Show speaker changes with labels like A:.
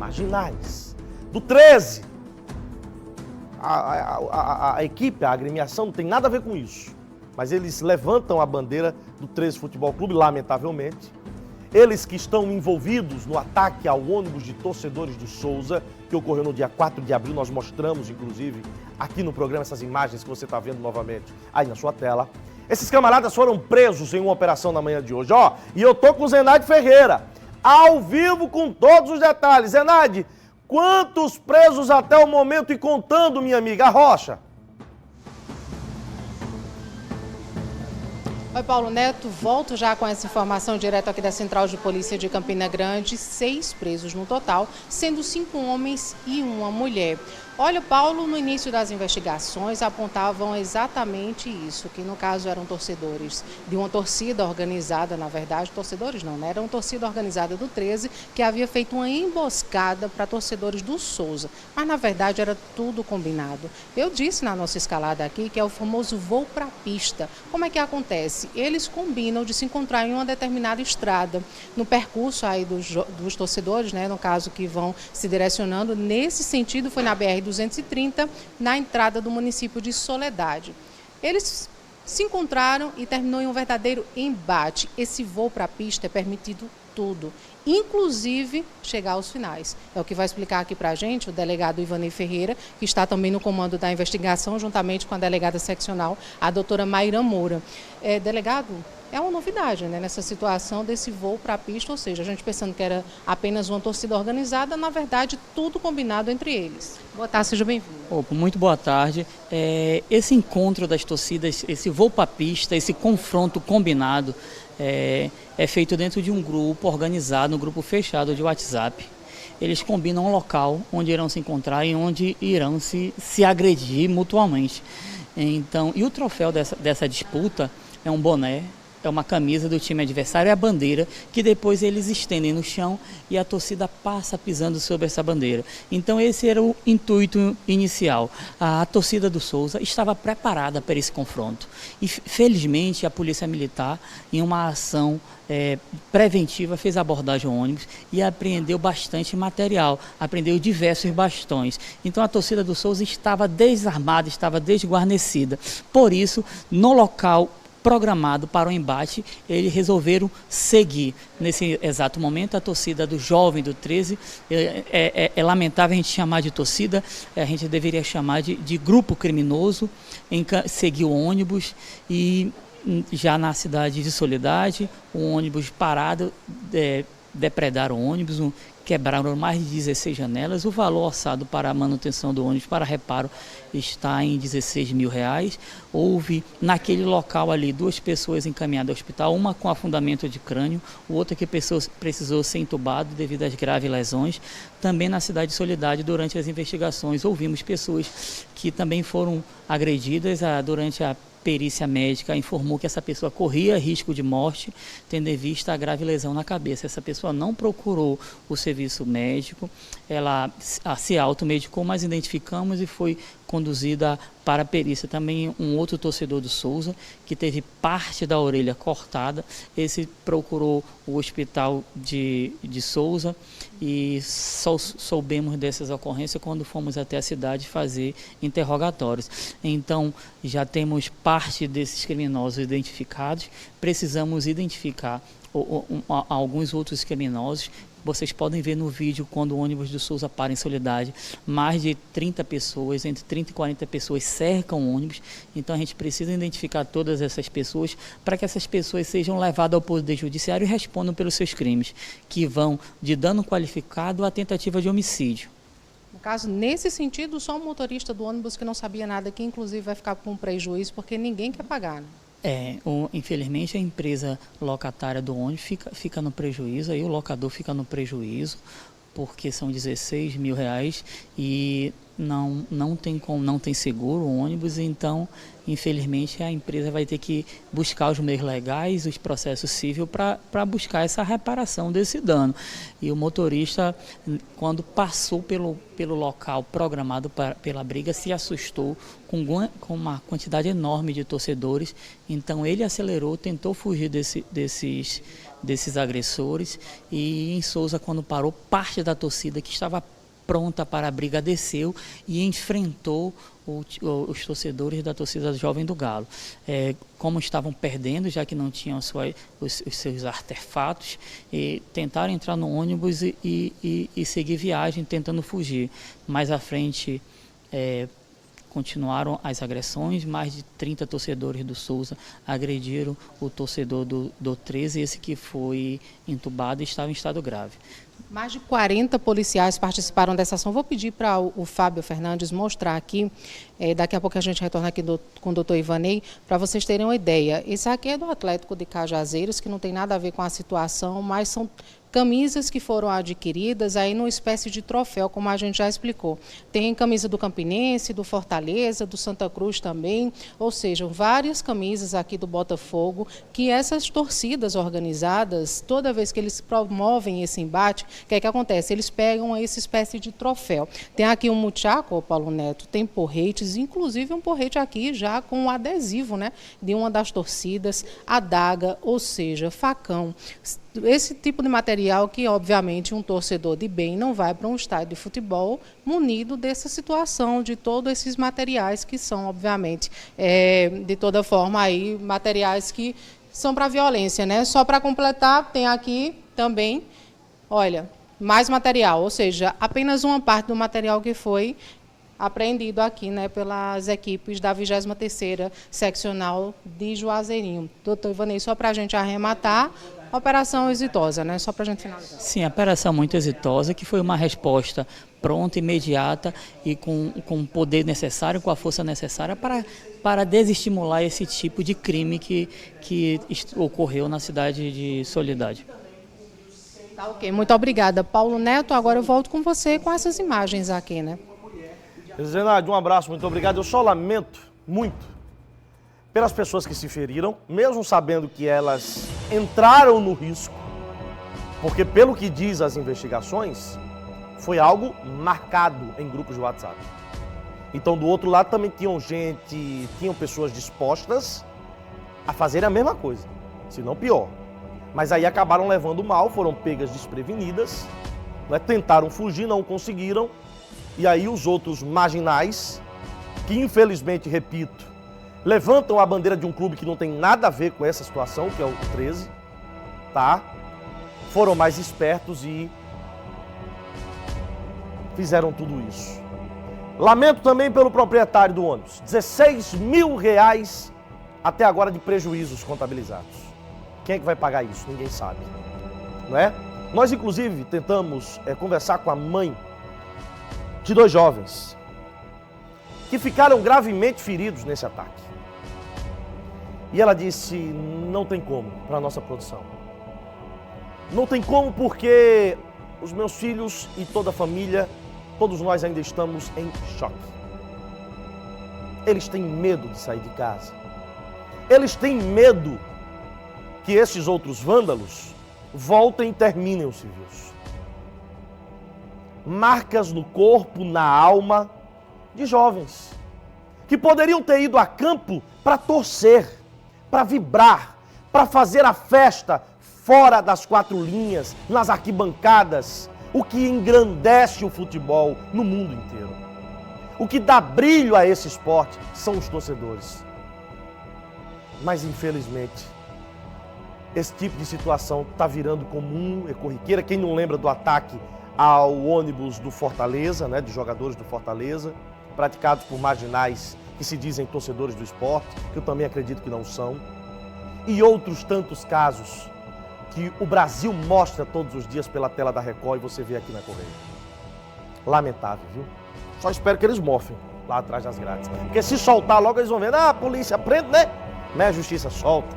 A: marginais. Do 13, a equipe, a agremiação não tem nada a ver com isso, mas eles levantam a bandeira do 13 Futebol Clube, lamentavelmente. Eles que estão envolvidos no ataque ao ônibus de torcedores do Souza, que ocorreu no dia 4 de abril, nós mostramos, inclusive, aqui no programa, essas imagens que você está vendo novamente aí na sua tela. Esses camaradas foram presos em uma operação na manhã de hoje, ó. E eu tô com o Zenaide Ferreira, ao vivo com todos os detalhes. Zenaide, quantos presos até o momento e contando, minha amiga Rocha?
B: Oi, Paulo Neto, volto já com essa informação direto aqui da Central de Polícia de Campina Grande. 6 presos no total, sendo 5 homens e uma mulher. Olha, Paulo, no início das investigações apontavam exatamente isso, que no caso eram torcedores de uma torcida organizada, na verdade, torcedores não, né? Era uma torcida organizada do 13 que havia feito uma emboscada para torcedores do Souza, mas na verdade era tudo combinado. Eu disse na nossa escalada aqui que é o famoso voo para a pista. Como é que acontece? Eles combinam de se encontrar em uma determinada estrada, no percurso aí dos torcedores, né? No caso que vão se direcionando, nesse sentido foi na BR-230, na entrada do município de Soledade. Eles se encontraram e terminou em um verdadeiro embate. Esse voo para a pista é permitido tudo, inclusive chegar aos finais. É o que vai explicar aqui para a gente o delegado Ivani Ferreira, que está também no comando da investigação, juntamente com a delegada seccional, a doutora Mayra Moura. Delegado, é uma novidade, né, nessa situação desse voo para a pista, ou seja, a gente pensando que era apenas uma torcida organizada, na verdade, tudo combinado entre eles. Boa tarde, seja bem-vindo.
C: Muito boa tarde. Esse encontro das torcidas, esse voo para a pista, esse confronto combinado, é feito dentro de um grupo organizado, um grupo fechado de WhatsApp. Eles combinam um local onde irão se encontrar e onde irão se agredir mutuamente. Então, e o troféu dessa disputa é um boné, é uma camisa do time adversário, é a bandeira, que depois eles estendem no chão e a torcida passa pisando sobre essa bandeira. Então esse era o intuito inicial. A torcida do Souza estava preparada para esse confronto. E felizmente a Polícia Militar, em uma ação preventiva, fez a abordagem ao ônibus e apreendeu bastante material, apreendeu diversos bastões. Então a torcida do Souza estava desarmada, estava desguarnecida. Por isso, no local programado para o embate, eles resolveram seguir. Nesse exato momento, a torcida do Jovem do 13, é lamentável a gente chamar de torcida, a gente deveria chamar de grupo criminoso, seguiu o ônibus e já na cidade de Soledade, o ônibus parado, depredaram o ônibus, quebraram mais de 16 janelas. O valor orçado para a manutenção do ônibus, para reparo, está em R$16 mil. Houve naquele local ali 2 pessoas encaminhadas ao hospital, uma com afundamento de crânio, o outro que precisou ser entubado devido às graves lesões. Também na cidade de Soledade, durante as investigações, ouvimos pessoas que também foram agredidas durante a perícia médica, informou que essa pessoa corria risco de morte, tendo em vista a grave lesão na cabeça. Essa pessoa não procurou o serviço médico, ela se automedicou, mas identificamos e foi conduzida para a perícia. Também um outro torcedor do Souza, que teve parte da orelha cortada, esse procurou o hospital de Souza e só soubemos dessas ocorrências quando fomos até a cidade fazer interrogatórios. Então, já temos parte desses criminosos identificados, precisamos identificar alguns outros criminosos. Vocês podem ver no vídeo, quando o ônibus do Souza para em Soledade, mais de 30 pessoas, entre 30 e 40 pessoas cercam o ônibus. Então a gente precisa identificar todas essas pessoas para que essas pessoas sejam levadas ao Poder Judiciário e respondam pelos seus crimes, que vão de dano qualificado à tentativa de homicídio.
B: No caso, nesse sentido, só o motorista do ônibus que não sabia nada, que inclusive vai ficar com prejuízo, porque ninguém quer pagar, né?
C: Infelizmente a empresa locatária do ônibus fica no prejuízo, aí o locador fica no prejuízo, porque são R$16 mil e não tem seguro o ônibus, então infelizmente a empresa vai ter que buscar os meios legais, os processos cíveis para buscar essa reparação desse dano. E o motorista, quando passou pelo local programado pela briga, se assustou com uma quantidade enorme de torcedores, então ele acelerou, tentou fugir desses agressores. E em Souza, quando parou, parte da torcida que estava pronta para a briga desceu e enfrentou os torcedores da torcida jovem do Galo. Como estavam perdendo, já que não tinham os seus artefatos, tentaram entrar no ônibus e seguir viagem tentando fugir. Mais à frente continuaram as agressões, mais de 30 torcedores do Souza agrediram o torcedor do 13, esse que foi entubado e estava em estado grave.
B: Mais de 40 policiais participaram dessa ação. Vou pedir para o Fábio Fernandes mostrar aqui, daqui a pouco a gente retorna aqui com o doutor Ivanei, para vocês terem uma ideia. Esse aqui é do Atlético de Cajazeiras, que não tem nada a ver com a situação, mas são camisas que foram adquiridas aí numa espécie de troféu, como a gente já explicou. Tem camisa do Campinense, do Fortaleza, do Santa Cruz também, ou seja, várias camisas aqui do Botafogo, que essas torcidas organizadas, toda vez que eles promovem esse embate, o que é que acontece? Eles pegam essa espécie de troféu. Tem aqui um muchaco, Paulo Neto, tem porretes, inclusive um porrete aqui já com um adesivo, né, de uma das torcidas, adaga, ou seja, facão. Esse tipo de material que, obviamente, um torcedor de bem não vai para um estádio de futebol munido dessa situação, de todos esses materiais que são, obviamente, de toda forma, aí, materiais que são para violência, né? Só para completar, tem aqui também, olha, mais material, ou seja, apenas uma parte do material que foi apreendido aqui, né, pelas equipes da 23ª Seccional de Juazeirinho. Doutor Ivanei, só para a gente arrematar, operação exitosa, né? Só para a gente finalizar.
C: Sim, a operação muito exitosa, que foi uma resposta pronta, imediata e com o poder necessário, com a força necessária para desestimular esse tipo de crime que ocorreu na cidade de Soledade.
B: Tá, ok. Muito obrigada, Paulo Neto. Agora eu volto com você com essas imagens aqui, né?
A: Zenaide, um abraço, muito obrigado. Eu só lamento muito pelas pessoas que se feriram, mesmo sabendo que elas entraram no risco, porque pelo que diz as investigações, foi algo marcado em grupos de WhatsApp. Então do outro lado também tinham pessoas dispostas a fazer a mesma coisa, se não pior. Mas aí acabaram levando mal, foram pegas desprevenidas, né? Tentaram fugir, não conseguiram, e aí os outros marginais, que infelizmente, repito, levantam a bandeira de um clube que não tem nada a ver com essa situação, que é o 13, tá? Foram mais espertos e fizeram tudo isso. Lamento também pelo proprietário do ônibus. 16 mil reais até agora de prejuízos contabilizados. Quem é que vai pagar isso? Ninguém sabe, não é? Nós, inclusive, tentamos conversar com a mãe de 2 jovens que ficaram gravemente feridos nesse ataque. E ela disse, não tem como para a nossa produção. Não tem como porque os meus filhos e toda a família, todos nós ainda estamos em choque. Eles têm medo de sair de casa. Eles têm medo que esses outros vândalos voltem e terminem os civis. Marcas no corpo, na alma de jovens que poderiam ter ido a campo para torcer, para vibrar, para fazer a festa fora das 4 linhas, nas arquibancadas, o que engrandece o futebol no mundo inteiro. O que dá brilho a esse esporte são os torcedores. Mas, infelizmente, esse tipo de situação está virando comum, é corriqueira. Quem não lembra do ataque ao ônibus do Fortaleza, né, de jogadores do Fortaleza, praticados por marginais que se dizem torcedores do esporte, que eu também acredito que não são, e outros tantos casos que o Brasil mostra todos os dias pela tela da Record e você vê aqui na Correia. Lamentável, viu? Só espero que eles mofem lá atrás das grades. Porque se soltar logo eles vão ver, a polícia prende, né? A justiça solta.